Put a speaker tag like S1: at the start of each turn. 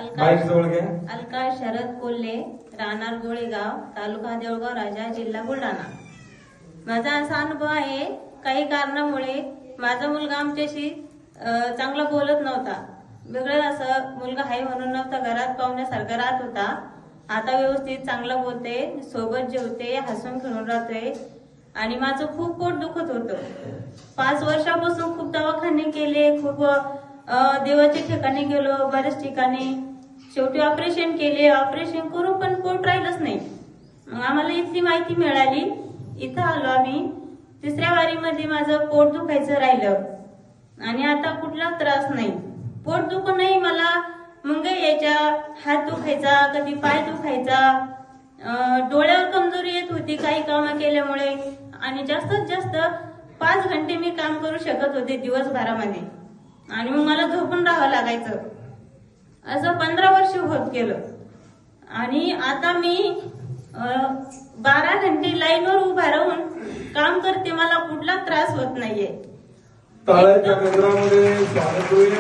S1: अलका शरद कोल्हे, राहणार गोळेगाव, तालुका देऊळगाव राजा, जिल्हा बुलढाणा। माझा असा अनुभव आहे, काही कारणामुळे माझा मुलगा आमच्याशी चांगला बोलत नव्हता। वेगळं असं मुलगा आहे म्हणून नव्हता, घरात पाहुण्यासारखा राहत होता। आता व्यवस्थित चांगला बोलते, सोबत जेवते, हसून खेळून राहतोय आणि माझं खूप पोट दुखत होतं। 5 वर्षापासून खूप दवाखाने केले, खूप देवाच्या ठिकाणी गेलो, बऱ्याच ठिकाणी, शेवटी ऑपरेशन केले। ऑपरेशन करून पण पोट राहिलंच नाही। आम्हाला इथली माहिती मिळाली, इथं आलो आम्ही। 3ऱ्या वारीमध्ये माझं पोट दुखायचं राहिलं आणि आता कुठला त्रास नाही, पोट दुखू नाही, मला मुंग्या यायच्या, हात दुखायचा, कधी पाय दुखायचा, डोळ्यावर कमजोरी येत होती काही कामं केल्यामुळे आणि जास्तीत जास्त 5 घंटे मी काम करू शकत होते दिवसभरामध्ये आणि मग मला झोपून राहावं लागायचं। असं 15 वर्ष होत गेलं आणि आता मी 12 घंटे लाईनवर उभा राहून काम करते, मला कुठला त्रास होत नाहीये।
S2: टाळ्याच्या गजरामध्ये स्वागत होईल।